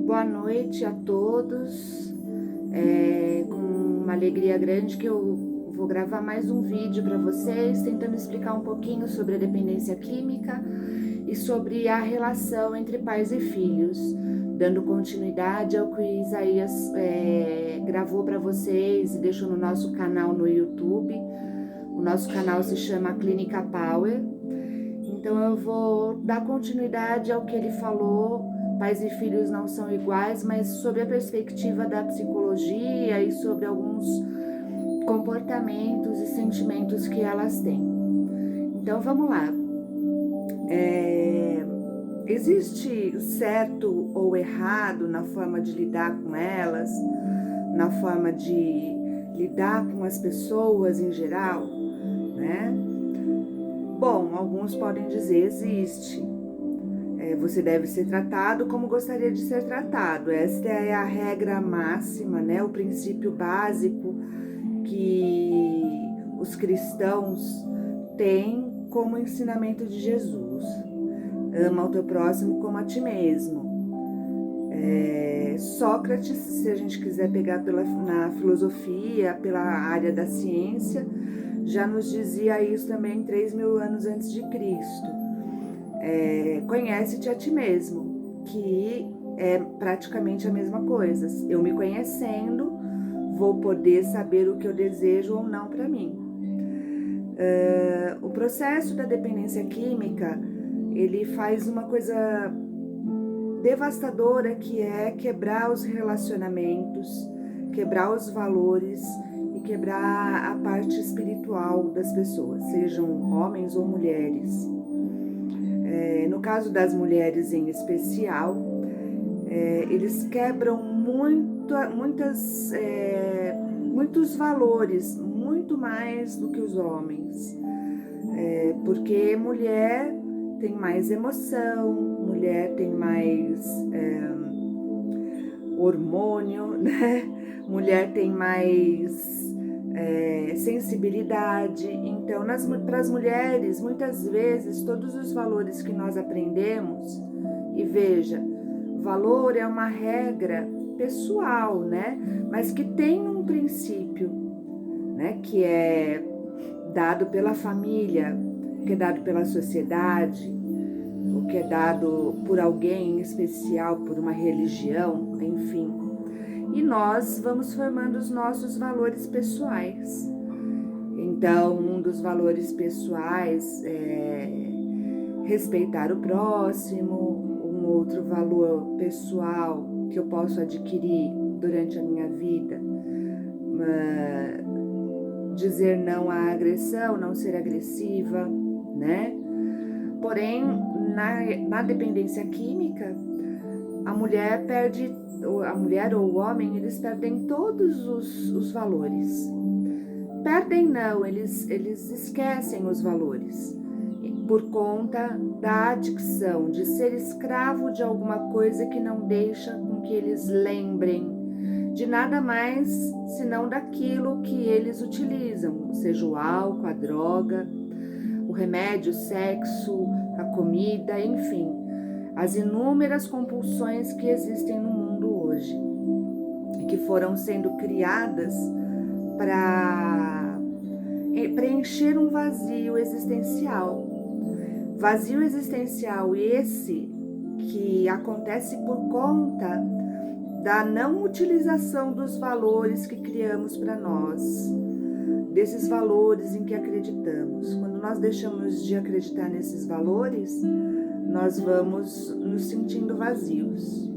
Boa noite a todos. Com uma alegria grande que eu vou gravar mais um vídeo para vocês, tentando explicar um pouquinho sobre a dependência química e sobre a relação entre pais e filhos, dando continuidade ao que Isaías gravou para vocês e deixou no nosso canal no YouTube. O nosso canal se chama Clínica Power. Então eu vou dar continuidade ao que ele falou. Pais e filhos não são iguais, mas sobre a perspectiva da psicologia e sobre alguns comportamentos e sentimentos que elas têm. Então vamos lá. Existe certo ou errado na forma de lidar com elas, na forma de lidar com as pessoas em geral, né? Bom, alguns podem dizer existe. Você deve ser tratado como gostaria de ser tratado. Esta é a regra máxima, né? O princípio básico que os cristãos têm como ensinamento de Jesus. Ama o teu próximo como a ti mesmo. Sócrates, se a gente quiser pegar na filosofia, pela área da ciência, já nos dizia isso também 3.000 anos antes de Cristo. Conhece-te a ti mesmo, que é praticamente a mesma coisa. Eu me conhecendo, vou poder saber o que eu desejo ou não para mim. O processo da dependência química, ele faz uma coisa devastadora, que é quebrar os relacionamentos, quebrar os valores e quebrar a parte espiritual das pessoas, sejam homens ou mulheres. No caso das mulheres em especial, eles quebram muitos valores, muito mais do que os homens, porque mulher tem mais emoção, mulher tem mais hormônio, né? Mulher tem mais sensibilidade. Então, para as mulheres, muitas vezes, todos os valores que nós aprendemos, e veja, valor é uma regra pessoal, né? Mas que tem um princípio, né? Que é dado pela família, que é dado pela sociedade, o que é dado por alguém em especial, por uma religião, enfim. E nós vamos formando os nossos valores pessoais. Então, um dos valores pessoais é respeitar o próximo. Um outro valor pessoal que eu posso adquirir durante a minha vida, dizer não à agressão, não ser agressiva, né? Porém, na dependência química, a mulher ou o homem, eles perdem todos os valores. Perdem não, eles esquecem os valores por conta da adicção, de ser escravo de alguma coisa que não deixa com que eles lembrem de nada mais senão daquilo que eles utilizam, seja o álcool, a droga, o remédio, o sexo, a comida, enfim, as inúmeras compulsões que existem no mundo hoje e que foram sendo criadas para preencher um vazio existencial. Vazio existencial esse que acontece por conta da não utilização dos valores que criamos para nós, desses valores em que acreditamos. Quando nós deixamos de acreditar nesses valores, nós vamos nos sentindo vazios.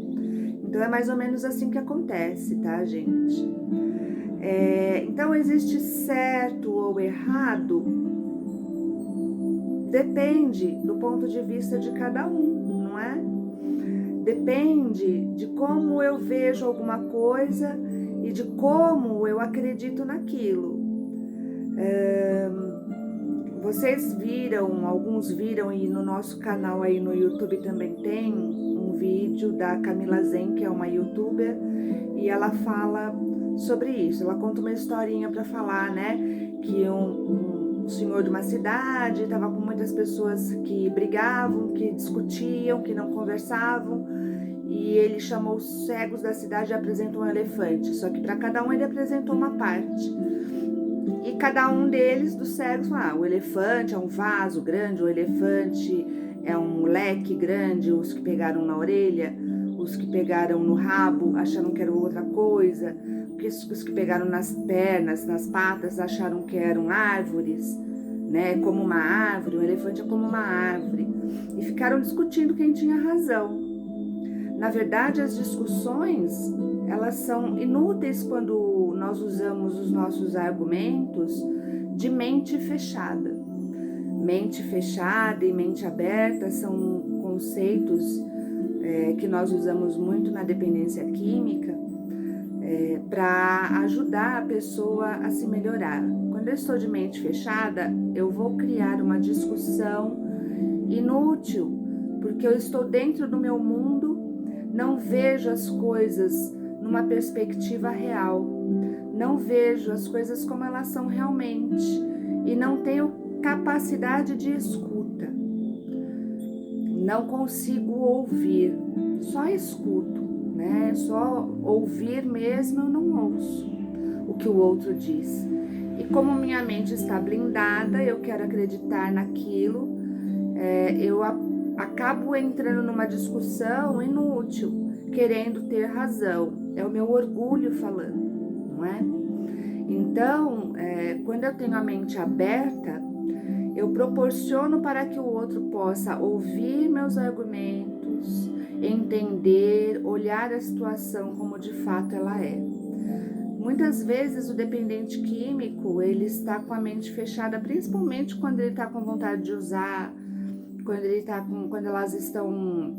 Então é mais ou menos assim que acontece, tá, gente? Então existe certo ou errado? Depende do ponto de vista de cada um, não é? Depende de como eu vejo alguma coisa e de como eu acredito naquilo. Alguns viram, e no nosso canal aí no YouTube também tem um vídeo da Camila Zen, que é uma youtuber, e ela fala sobre isso. Ela conta uma historinha para falar, né, que um senhor de uma cidade estava com muitas pessoas que brigavam, que discutiam, que não conversavam, e ele chamou os cegos da cidade e apresentou um elefante, só que para cada um ele apresentou uma parte. E cada um deles, dos cegos, falou, o elefante é um vaso grande, o elefante é um leque grande, os que pegaram na orelha, os que pegaram no rabo acharam que era outra coisa, os que pegaram nas pernas, nas patas, acharam que eram árvores, né? Como uma árvore, o elefante é como uma árvore. E ficaram discutindo quem tinha razão. Na verdade, as discussões, elas são inúteis quando nós usamos os nossos argumentos de mente fechada. Mente fechada e mente aberta são conceitos que nós usamos muito na dependência química para ajudar a pessoa a se melhorar. Quando eu estou de mente fechada, eu vou criar uma discussão inútil, porque eu estou dentro do meu mundo, não vejo as coisas numa perspectiva real, não vejo as coisas como elas são realmente e não tenho capacidade de escuta. Não consigo ouvir, só escuto, né? Só ouvir mesmo eu não ouço o que o outro diz. E como minha mente está blindada, eu quero acreditar naquilo, eu acabo entrando numa discussão inútil, querendo ter razão. É o meu orgulho falando, não é? Então, quando eu tenho a mente aberta, eu proporciono para que o outro possa ouvir meus argumentos, entender, olhar a situação como de fato ela é. Muitas vezes o dependente químico, ele está com a mente fechada, principalmente quando ele está com vontade de usar, quando elas estão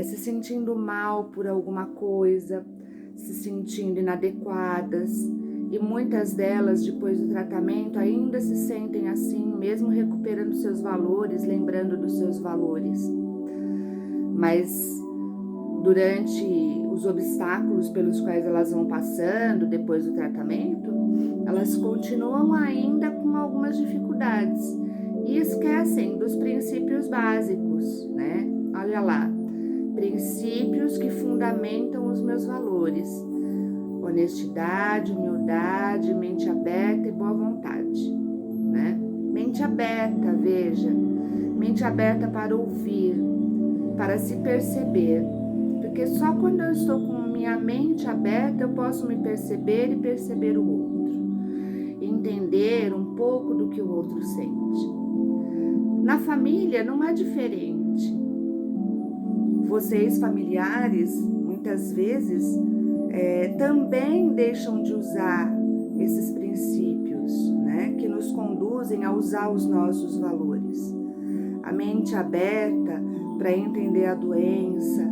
se sentindo mal por alguma coisa, se sentindo inadequadas. E muitas delas, depois do tratamento, ainda se sentem assim, mesmo recuperando seus valores, lembrando dos seus valores. Mas durante os obstáculos pelos quais elas vão passando depois do tratamento, elas continuam ainda com algumas dificuldades e esquecem dos princípios básicos, né? Olha lá, princípios que fundamentam os meus valores: honestidade, humildade, mente aberta e boa vontade, né? Mente aberta, veja, mente aberta para ouvir, para se perceber, porque só quando eu estou com minha mente aberta eu posso me perceber e perceber o outro, entender um pouco do que o outro sente. Na família não é diferente. Vocês, familiares, muitas vezes também deixam de usar esses princípios, né, que nos conduzem a usar os nossos valores. A mente aberta para entender a doença,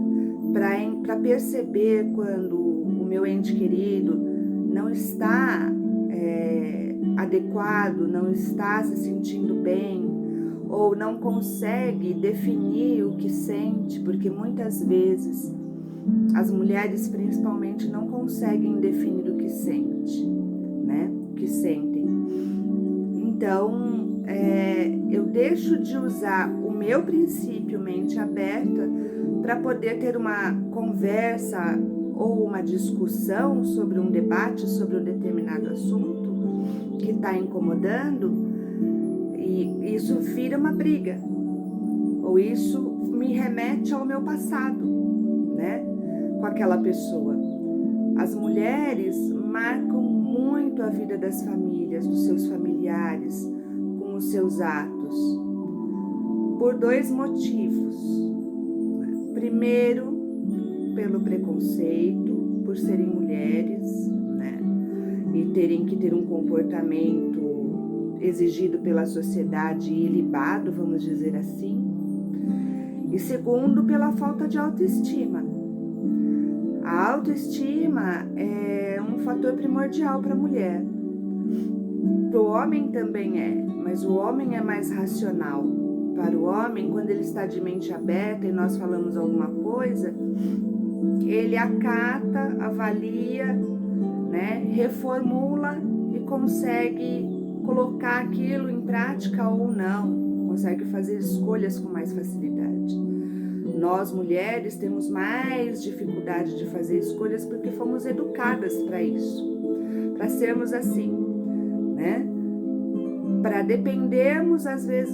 para perceber quando o meu ente querido não está adequado, não está se sentindo bem, ou não consegue definir o que sente, porque muitas vezes as mulheres principalmente não conseguem definir o que sente, né? O que sentem. Então, eu deixo de usar o meu princípio mente aberta para poder ter uma conversa ou uma discussão sobre um debate, sobre um determinado assunto que está incomodando, e isso vira uma briga, ou isso me remete ao meu passado, né? Com aquela pessoa. As mulheres marcam muito a vida das famílias, dos seus familiares, com os seus atos, por dois motivos. Primeiro, pelo preconceito, por serem mulheres, né? E terem que ter um comportamento exigido pela sociedade e ilibado, vamos dizer assim. E segundo, pela falta de autoestima. A autoestima é um fator primordial para a mulher. Para o homem também é, mas o homem é mais racional. Para o homem, quando ele está de mente aberta e nós falamos alguma coisa, ele acata, avalia, né, reformula e consegue colocar aquilo em prática ou não, consegue fazer escolhas com mais facilidade. Nós mulheres temos mais dificuldade de fazer escolhas porque fomos educadas para isso, para sermos assim, né? Para dependermos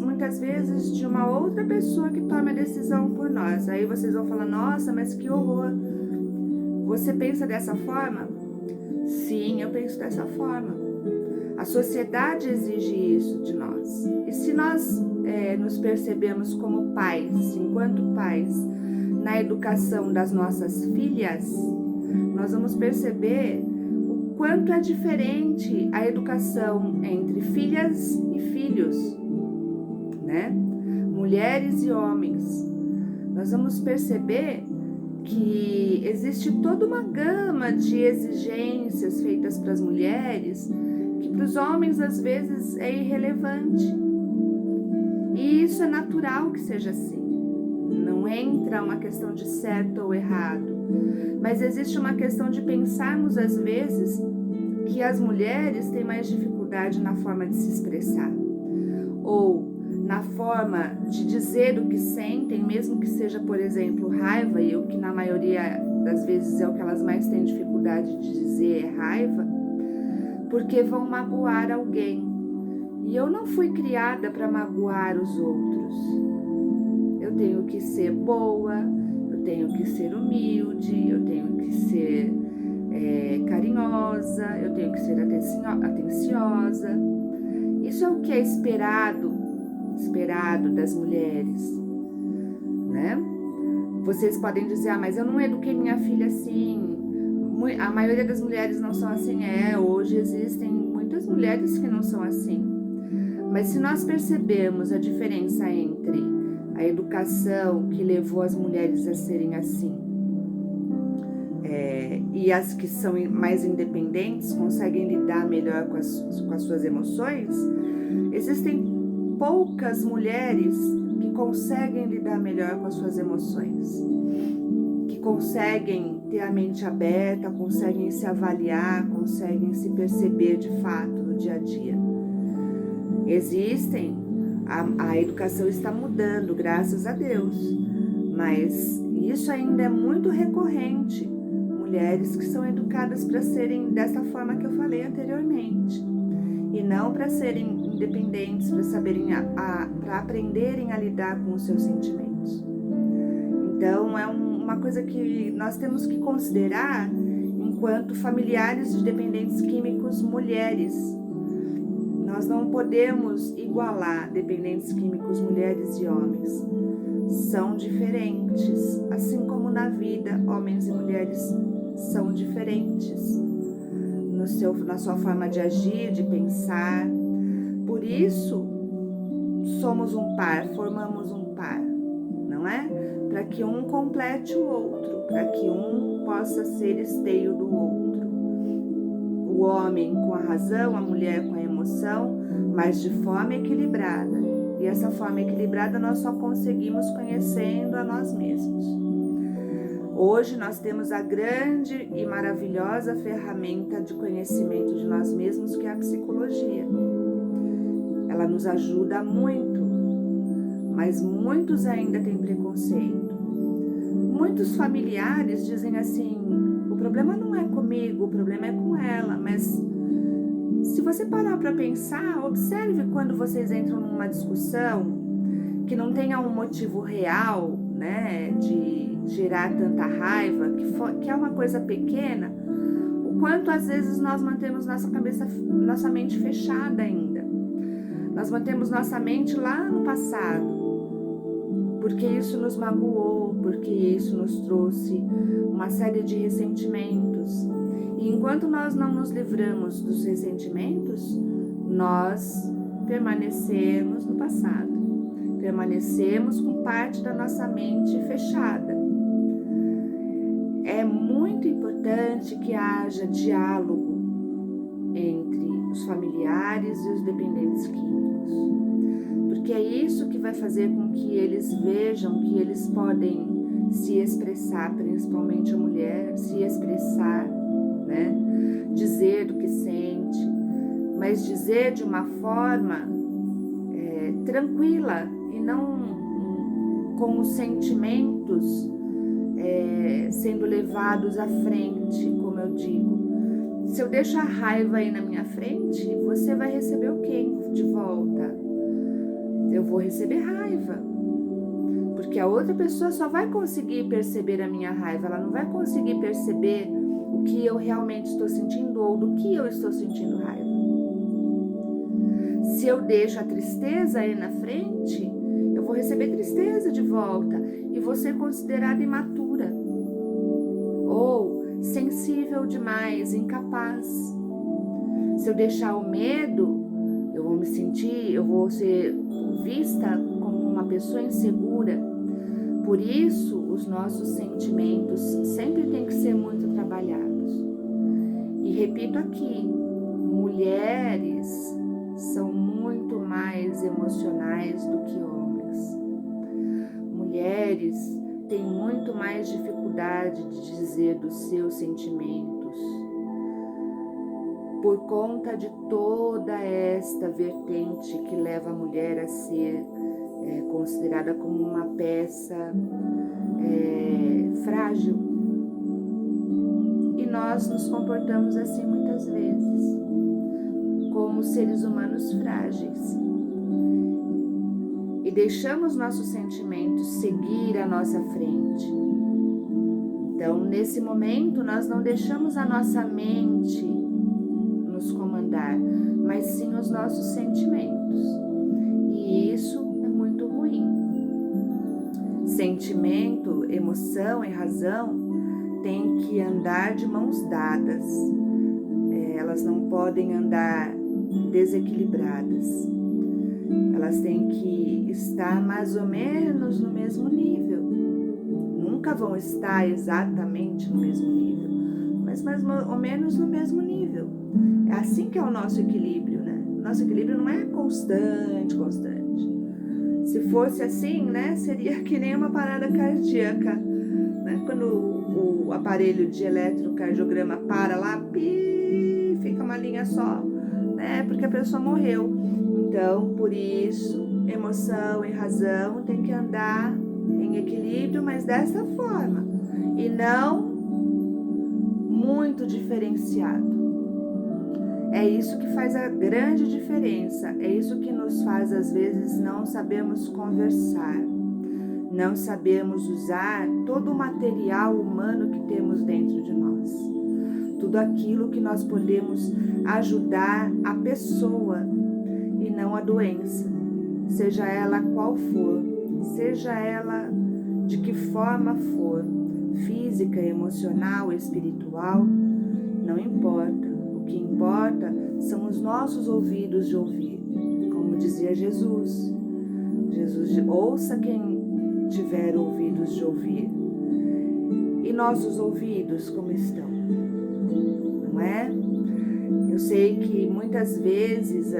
muitas vezes de uma outra pessoa que tome a decisão por nós. Aí vocês vão falar: nossa, mas que horror! Você pensa dessa forma? Sim, eu penso dessa forma. A sociedade exige isso de nós. E se nós nos percebemos como pais, enquanto pais, na educação das nossas filhas, nós vamos perceber o quanto é diferente a educação entre filhas e filhos, né? Mulheres e homens. Nós vamos perceber que existe toda uma gama de exigências feitas para as mulheres que para os homens às vezes é irrelevante. E isso é natural que seja assim. Não entra uma questão de certo ou errado, mas existe uma questão de pensarmos às vezes que as mulheres têm mais dificuldade na forma de se expressar, ou na forma de dizer o que sentem, mesmo que seja, por exemplo, raiva, e o que na maioria das vezes é o que elas mais têm dificuldade de dizer é raiva, porque vão magoar alguém. E eu não fui criada para magoar os outros. Eu tenho que ser boa, eu tenho que ser humilde, eu tenho que ser carinhosa, eu tenho que ser atenciosa. Isso é o que é esperado das mulheres, né? Vocês podem dizer: ah, mas eu não eduquei minha filha assim. A maioria das mulheres não são assim. Hoje existem muitas mulheres que não são assim. Mas se nós percebermos a diferença entre a educação que levou as mulheres a serem assim, e as que são mais independentes, conseguem lidar melhor com as suas emoções, existem poucas mulheres que conseguem lidar melhor com as suas emoções, que conseguem ter a mente aberta, conseguem se avaliar, conseguem se perceber de fato no dia a dia. Existem, a educação está mudando, graças a Deus, mas isso ainda é muito recorrente. Mulheres que são educadas para serem dessa forma que eu falei anteriormente, e não para serem independentes, para saberem, para aprenderem a lidar com os seus sentimentos. Então é uma coisa que nós temos que considerar enquanto familiares de dependentes químicos mulheres. Nós não podemos igualar dependentes químicos mulheres e homens. São diferentes, assim como na vida, homens e mulheres são diferentes na sua forma de agir, de pensar. Por isso, somos um par, formamos um par, não é? Para que um complete o outro, para que um possa ser esteio do outro. O homem com a razão, a mulher com a emoção, mas de forma equilibrada. E essa forma equilibrada nós só conseguimos conhecendo a nós mesmos. Hoje nós temos a grande e maravilhosa ferramenta de conhecimento de nós mesmos, que é a psicologia. Ela nos ajuda muito, mas muitos ainda têm preconceito. Muitos familiares dizem assim: o problema não é comigo, o problema é com ela. Mas se você parar para pensar, observe quando vocês entram numa discussão que não tenha um motivo real, né, de gerar tanta raiva, que é uma coisa pequena, o quanto às vezes nós mantemos nossa mente fechada ainda. Nós mantemos nossa mente lá no passado, porque isso nos magoou, porque isso nos trouxe uma série de ressentimentos. E enquanto nós não nos livramos dos ressentimentos, nós permanecemos no passado, permanecemos com parte da nossa mente fechada. É muito importante que haja diálogo entre os familiares e os dependentes químicos, porque é isso que vai fazer com que eles vejam que eles podem se expressar, principalmente a mulher, se expressar, né? Dizer o que sente, mas dizer de uma forma tranquila e não com o sentimento sentimentos sendo levados à frente, como eu digo. Se eu deixo a raiva aí na minha frente, você vai receber o quê de volta? Eu vou receber raiva. Porque a outra pessoa só vai conseguir perceber a minha raiva, ela não vai conseguir perceber o que eu realmente estou sentindo ou do que eu estou sentindo raiva. Se eu deixo a tristeza aí na frente, eu vou receber tristeza de volta e vou ser considerada imatura ou sensível demais, incapaz. Se eu deixar o medo, eu vou ser vista como uma pessoa insegura. Por isso, os nossos sentimentos sempre têm que ser muito trabalhados. E repito aqui, mulheres são muito mais emocionais do que homens. Mulheres têm muito mais dificuldade de dizer dos seus sentimentos, por conta de toda esta vertente que leva a mulher a ser considerada como uma peça frágil. E nós nos comportamos assim muitas vezes, como seres humanos frágeis. E deixamos nossos sentimentos seguir à nossa frente. Então, nesse momento, nós não deixamos a nossa mente nos comandar, mas sim os nossos sentimentos. E isso é muito ruim. Sentimento, emoção e razão têm que andar de mãos dadas. Elas não podem andar desequilibradas. Elas têm que estar mais ou menos no mesmo nível. Nunca vão estar exatamente no mesmo nível, mas mais ou menos no mesmo nível. É assim que é o nosso equilíbrio, né? Nosso equilíbrio não é constante. Se fosse assim, né, seria que nem uma parada cardíaca, né? Quando o aparelho de eletrocardiograma para lá, fica uma linha só, né? Porque a pessoa morreu. Então, por isso, emoção e razão tem que andar em equilíbrio, mas dessa forma, e não muito diferenciado. É isso que faz a grande diferença, é isso que nos faz, às vezes, não sabermos conversar, não sabemos usar todo o material humano que temos dentro de nós, tudo aquilo que nós podemos ajudar a pessoa e não a doença, seja ela qual for, seja ela de que forma for, física, emocional, espiritual, não importa. O que importa são os nossos ouvidos de ouvir, como dizia Jesus. Jesus, ouça quem tiver ouvidos de ouvir. E nossos ouvidos como estão? Não é? Eu sei que muitas vezes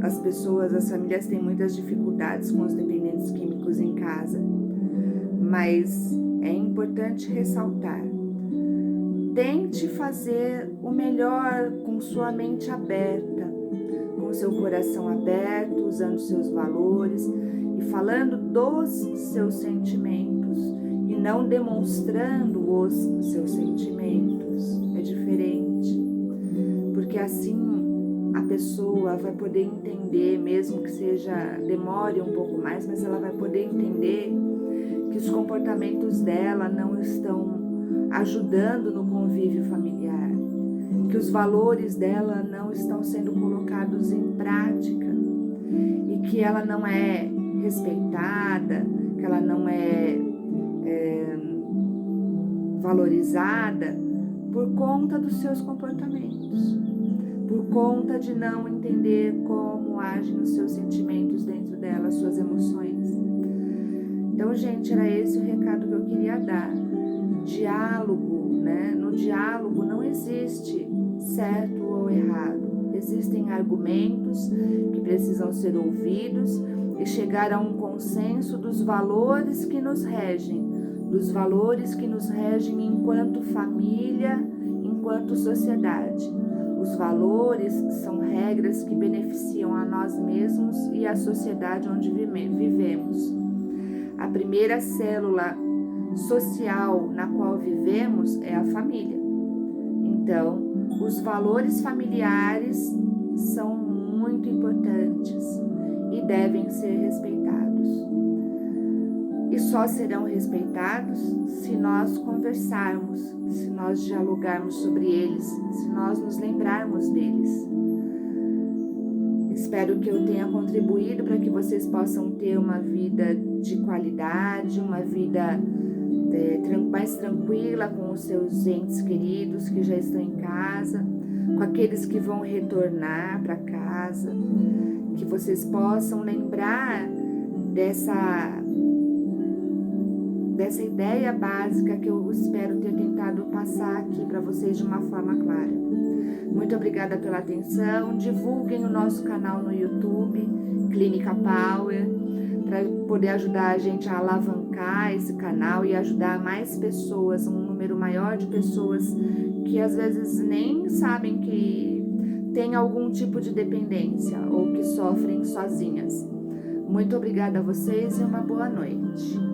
as pessoas, as famílias têm muitas dificuldades com os dependentes químicos em casa, mas é importante ressaltar: tente fazer o melhor com sua mente aberta, com seu coração aberto, usando seus valores e falando dos seus sentimentos e não demonstrando os seus sentimentos. É diferente, porque assim a pessoa vai poder entender, mesmo que demore um pouco mais, mas ela vai poder entender que os comportamentos dela não estão ajudando no convívio familiar, que os valores dela não estão sendo colocados em prática e que ela não é respeitada, que ela não é valorizada por conta dos seus comportamentos, por conta de não entender como agem os seus sentimentos dentro dela, as suas emoções. Então, gente, era esse o recado que eu queria dar. Diálogo, né? No diálogo não existe certo ou errado. Existem argumentos que precisam ser ouvidos e chegar a um consenso dos valores que nos regem, enquanto família, enquanto sociedade. Os valores são regras que beneficiam a nós mesmos e a sociedade onde vivemos. A primeira célula social na qual vivemos é a família. Então, os valores familiares são muito importantes e devem ser respeitados. E só serão respeitados se nós conversarmos, se nós dialogarmos sobre eles, se nós nos lembrarmos deles. Espero que eu tenha contribuído para que vocês possam ter uma vida de qualidade, uma vida mais tranquila com os seus entes queridos que já estão em casa, com aqueles que vão retornar para casa, que vocês possam lembrar dessa ideia básica que eu espero ter tentado passar aqui para vocês de uma forma clara. Muito obrigada pela atenção. Divulguem o nosso canal no YouTube, Clínica Power, para poder ajudar a gente a alavancar esse canal e ajudar mais pessoas, um número maior de pessoas que às vezes nem sabem que tem algum tipo de dependência ou que sofrem sozinhas. Muito obrigada a vocês e uma boa noite.